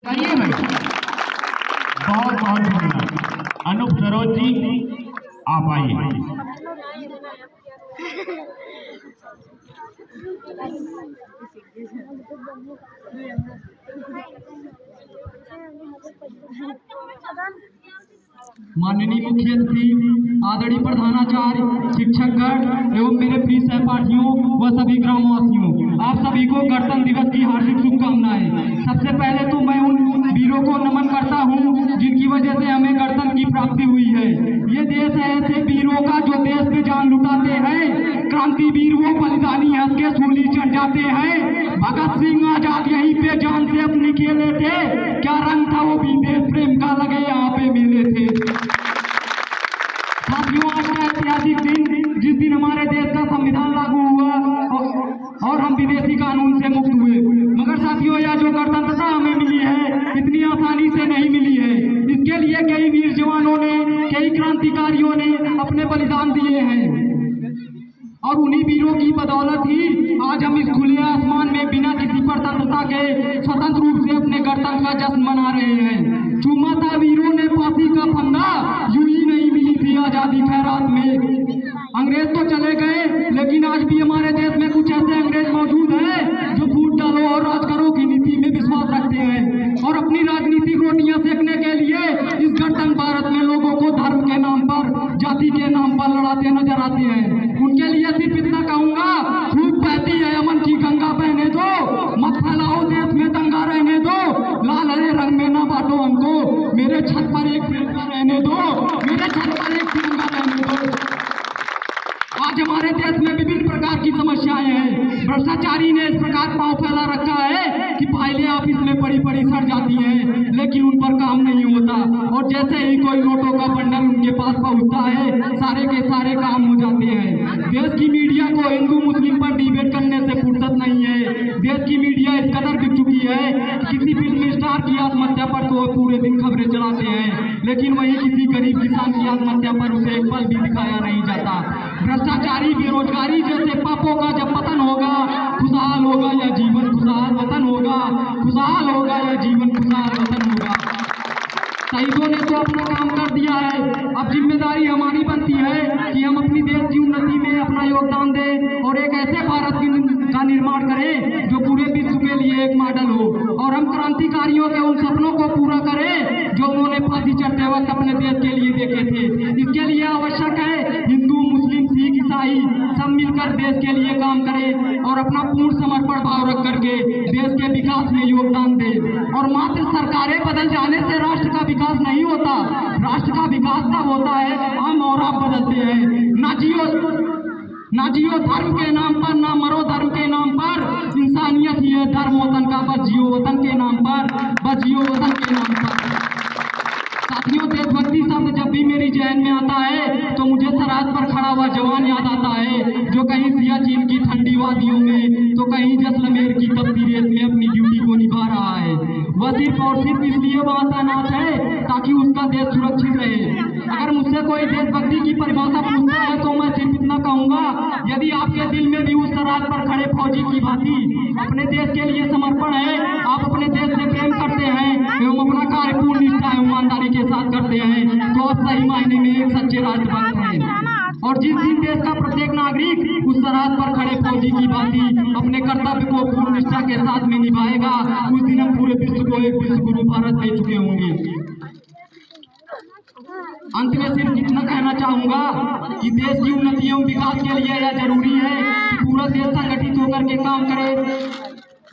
करिए भाई, बहुत बहुत धन्यवाद। अनूप सरोज जी आप आइए। माननीय मुख्य अतिथि, आदरणीय प्रधानाचार्य, शिक्षकगण एवं मेरे प्रिय सहपाठियों व सभी ग्रामवासियों, आप सभी को गणतंत्र दिवस की हार्दिक शुभकामनाएं। सबसे पहले तो मैं उन वीरों को नमन करता हूं जिनकी वजह से हमें गणतंत्र की प्राप्ति हुई है। ये देश है ऐसे वीरों का जो देश पे जान लुटाते हैं। क्रांतिवीर वो बलिदानी हंस के सूली चढ़ जाते हैं। भगत सिंह आजाद यहीं पे जान से अपनी खेले थे। क्या रंग था वो भी देश प्रेम का, लगे यहाँ पे मिले थे। साथियों, आज का ऐतिहासिक दिन, जिस दिन हमारे देश का संविधान लागू हुआ और हम विदेशी कानून से मुक्त हुए, मगर साथियों यह जो गणतंत्रता हमें मिली है इतनी आसानी से नहीं मिली है। इसके लिए कई वीर जवानों ने, कई क्रांतिकारियों ने अपने बलिदान दिए हैं और उन्हीं वीरों की बदौलत ही आज हम इस खुले आसमान में बिना किसी परतंत्रता के स्वतंत्र रूप से अपने गणतंत्र का जश्न मना रहे हैं। चूमा था वीरों ने फांसी का फंदा, यूं ही नहीं मिली थी आजादी खैरात में। अंग्रेज तो चले गए लेकिन आज भी हमारे देश में कुछ ऐसे अंग्रेज मौजूद हैं जो फूट डालो और राज करो की नीति में विश्वास रखते हैं और अपनी राजनीतिक रोटियां सेकने के लिए इस गणतंत्र भारत में लोगों को धर्म के नाम पर, जाति के नाम पर लड़ाते नजर आते हैं। उनके लिए सिर्फ इतना कहूंगा, खूब बहती है अमन की गंगा, बहने दो, मत फैलाओ देश में दंगा, रहने दो, लाल हरे रंग में ना बांटो हमको, मेरे छत पर एक तिरंगा रहने दो, मेरे छत पर एक तिरंगा रहने दो। आज हमारे देश में विभिन्न प्रकार की समस्याएं हैं। भ्रष्टाचारी ने इस प्रकार पांव फैला रखा है कि फाइलें ऑफिस में पड़ी पड़ी सड़ जाती हैं लेकिन उन पर काम नहीं होता और जैसे ही कोई नोटों का बंडल उनके पास पहुंचता है सारे के सारे काम हो जाते हैं। देश की मीडिया को हिंदू मुस्लिम पर डिबेट करने से फुर्सत नहीं है। देश की मीडिया इस कदर बिक चुकी है किसी फिल्म स्टार की आत्महत्या पर तो पूरे दिन खबरें चलाते हैं लेकिन वही किसी गरीब किसान की आत्महत्या पर उसे एक पल भी दिखाया नहीं जाता। भ्रष्टाचारी, बेरोजगारी जैसे पापों का जब पतन होगा, खुशहाल होगा या जीवन खुशहाल वतन होगा, खुशहाल होगा या जीवन खुशहाल वतन होगा। शहीदों ने तो अपना काम कर दिया है, अब जिम्मेदारी हमारी बनती है कि हम अपनी देश की उन्नति में अपना योगदान दें और एक ऐसे भारत का निर्माण करें जो पूरे विश्व के लिए एक मॉडल हो और हम क्रांतिकारियों के उन सपनों को पूरा करें जो उन्होंने फांसी चढ़ते वक्त अपने देश के लिए देखे थे। इसके लिए आवश्यक है हिंदू, मुस्लिम, सिख, ईसाई सब मिलकर देश के लिए काम करें और अपना पूर्ण समर्पण भाव रख करके देश के विकास में योगदान दें। और मात्र सरकारें बदल जाने से राष्ट्र का विकास नहीं होता। राष्ट्र का विकास तब होता है हम और आप बदलते हैं। ना जियो धर्म के नाम पर, ना मरो धर्म के नाम पर, इंसानियत ही है धर्म वतन का, बस जियो वतन के नाम पर, बस जियो वतन के नाम पर। साथियों, देशभक्ति शब्द जब भी मेरी जहन में आता है तो मुझे सरहद पर खड़ा हुआ जवान याद आता है जो कहीं सियाचिन की ठंडी वादियों में तो कहीं जैसलमेर की तपती रेत में अपनी ड्यूटी को निभा रहा है। वह सिर्फ और सिर्फ इसलिए वहां तैनात है ताकि उसका देश सुरक्षित रहे। अगर मुझसे कोई देशभक्ति की परिभाषा पूछता है तो मैं सिर्फ इतना कहूंगा, यदि आपके दिल में भी उस सरहद पर खड़े फौजी की भांति अपने देश के लिए समर्पण है, आप अपने देश से प्रेम करते हैं एवं अपना कार्य पूर्ण निष्ठा एवं ईमानदारी के साथ करते हैं तो आप सही मायने में एक सच्चे राष्ट्रभक्त हैं। और जिस दिन देश का प्रत्येक नागरिक उस सरहद पर खड़े फौजी की भांति अपने कर्तव्य को पूर्ण निष्ठा के साथ में निभाएगा, उस दिन हम पूरे विश्व को एक विश्व गुरु भारत दे चुके होंगे। अंत में सिर्फ इतना कहना चाहूंगा कि देश की उन्नति एवं विकास के लिए यह जरूरी है कि पूरा देश संगठित होकर के काम करे।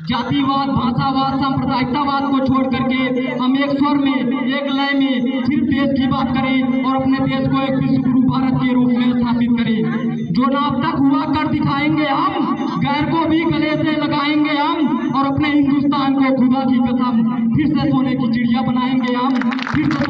जातिवाद, भाषावाद, सांप्रदायिकतावाद को छोड़ करके हम एक स्वर में, एक लय में सिर्फ देश की बात करें और अपने देश को एक विश्व गुरु भारत के रूप में स्थापित करें। जो ना अब तक हुआ कर दिखाएंगे हम, गैर को भी गले से लगाएंगे हम और अपने हिंदुस्तान को खुदा की कसम फिर से सोने की चिड़िया बनाएंगे हम, फिर से